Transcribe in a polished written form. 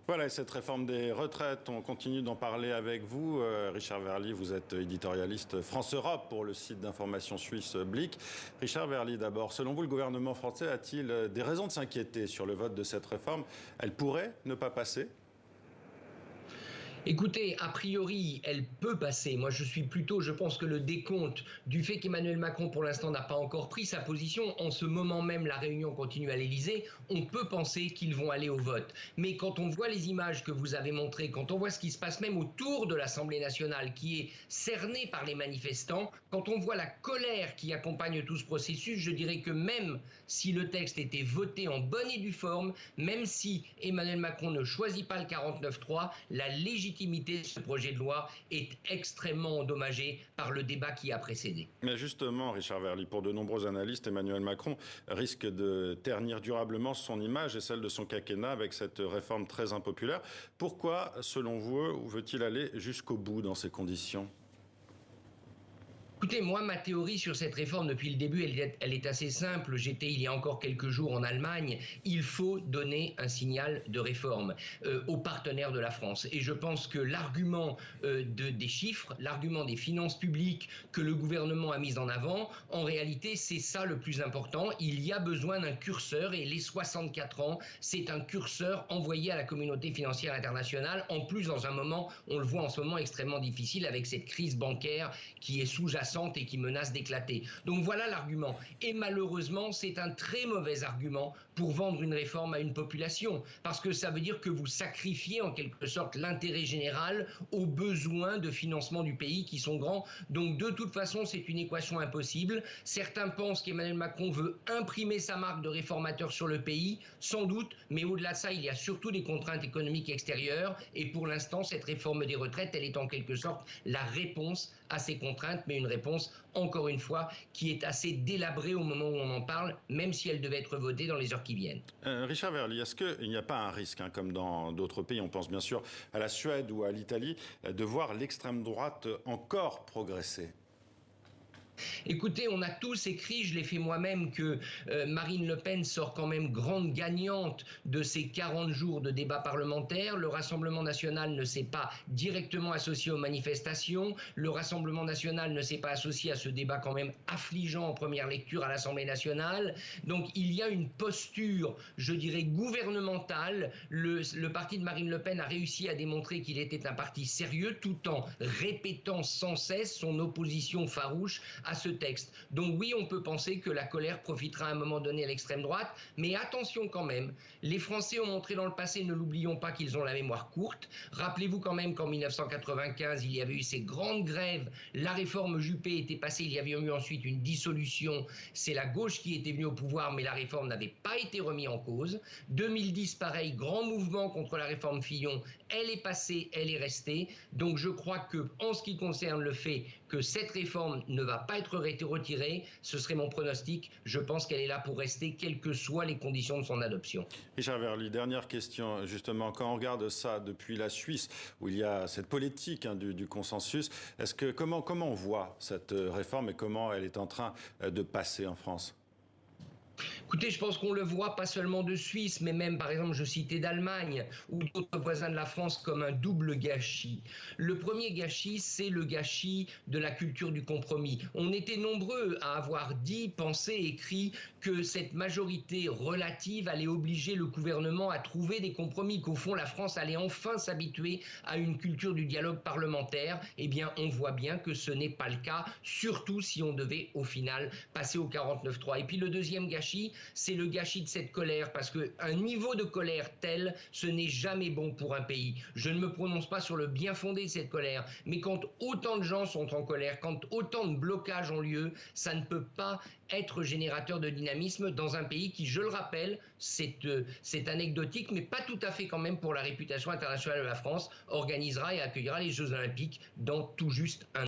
Voilà, cette réforme des retraites, on continue d'en parler avec vous. Richard Verly, vous êtes éditorialiste France-Europe pour le site d'information suisse Blick. Richard Verly, d'abord, selon vous, le gouvernement français a-t-il des raisons de s'inquiéter sur le vote de cette réforme? Elle pourrait ne pas passer? Écoutez, a priori, elle peut passer. Moi, je pense que le décompte du fait qu'Emmanuel Macron, pour l'instant, n'a pas encore pris sa position, en ce moment même, la réunion continue à l'Élysée, on peut penser qu'ils vont aller au vote. Mais quand on voit les images que vous avez montrées, quand on voit ce qui se passe même autour de l'Assemblée nationale, qui est cernée par les manifestants, quand on voit la colère qui accompagne tout ce processus, je dirais que même si le texte était voté en bonne et due forme, même si Emmanuel Macron ne choisit pas le 49.3, la légitimité de ce projet de loi est extrêmement endommagée par le débat qui a précédé. Mais justement, Richard Verly, pour de nombreux analystes, Emmanuel Macron risque de ternir durablement son image et celle de son quinquennat avec cette réforme très impopulaire. Pourquoi, selon vous, veut-il aller jusqu'au bout dans ces conditions ? Écoutez, moi, ma théorie sur cette réforme depuis le début, elle est assez simple. J'étais il y a encore quelques jours en Allemagne. Il faut donner un signal de réforme aux partenaires de la France. Et je pense que l'argument des chiffres, l'argument des finances publiques que le gouvernement a mis en avant, en réalité, c'est ça le plus important. Il y a besoin d'un curseur et les 64 ans, c'est un curseur envoyé à la communauté financière internationale. En plus, dans un moment, on le voit en ce moment, extrêmement difficile avec cette crise bancaire qui est sous-jacente et qui menace d'éclater. Donc voilà l'argument. Et malheureusement, c'est un très mauvais argument pour vendre une réforme à une population, parce que ça veut dire que vous sacrifiez en quelque sorte l'intérêt général aux besoins de financement du pays qui sont grands. Donc de toute façon, c'est une équation impossible. Certains pensent qu'Emmanuel Macron veut imprimer sa marque de réformateur sur le pays, sans doute, mais au-delà de ça, il y a surtout des contraintes économiques extérieures, et pour l'instant, cette réforme des retraites, elle est en quelque sorte la réponse à ces contraintes, mais une réponse, encore une fois, qui est assez délabrée au moment où on en parle, même si elle devait être votée dans les heures qui viennent. Richard Verly, est-ce qu'il n'y a pas un risque, comme dans d'autres pays, on pense bien sûr à la Suède ou à l'Italie, de voir l'extrême droite encore progresser ? Écoutez, on a tous écrit, je l'ai fait moi-même, que Marine Le Pen sort quand même grande gagnante de ces 40 jours de débat parlementaire. Le Rassemblement national ne s'est pas directement associé aux manifestations. Le Rassemblement national ne s'est pas associé à ce débat quand même affligeant en première lecture à l'Assemblée nationale. Donc il y a une posture, je dirais, gouvernementale. Le parti de Marine Le Pen a réussi à démontrer qu'il était un parti sérieux tout en répétant sans cesse son opposition farouche à ce texte. Donc oui, on peut penser que la colère profitera à un moment donné à l'extrême droite, mais attention quand même, les Français ont montré dans le passé, ne l'oublions pas, qu'ils ont la mémoire courte. Rappelez-vous quand même qu'en 1995, il y avait eu ces grandes grèves, la réforme Juppé était passée, il y avait eu ensuite une dissolution, c'est la gauche qui était venue au pouvoir, mais la réforme n'avait pas été remise en cause. 2010, pareil, grand mouvement contre la réforme Fillon, elle est passée, elle est restée. Donc je crois que, en ce qui concerne le fait que cette réforme ne va pas être retirée, ce serait mon pronostic. Je pense qu'elle est là pour rester, quelles que soient les conditions de son adoption. Richard Verly, dernière question, justement, quand on regarde ça depuis la Suisse, où il y a cette politique du consensus, comment on voit cette réforme et comment elle est en train de passer en France ? Écoutez, je pense qu'on le voit pas seulement de Suisse, mais même, par exemple, je citais d'Allemagne ou d'autres voisins de la France comme un double gâchis. Le premier gâchis, c'est le gâchis de la culture du compromis. On était nombreux à avoir dit, pensé, écrit que cette majorité relative allait obliger le gouvernement à trouver des compromis, qu'au fond, la France allait enfin s'habituer à une culture du dialogue parlementaire. Eh bien, on voit bien que ce n'est pas le cas, surtout si on devait, au final, passer au 49.3. Et puis, le deuxième gâchis, c'est le gâchis de cette colère, parce qu'un niveau de colère tel, ce n'est jamais bon pour un pays. Je ne me prononce pas sur le bien fondé de cette colère, mais quand autant de gens sont en colère, quand autant de blocages ont lieu, ça ne peut pas être générateur de dynamisme dans un pays qui, je le rappelle, c'est anecdotique, mais pas tout à fait quand même pour la réputation internationale de la France, organisera et accueillera les Jeux Olympiques dans tout juste un an.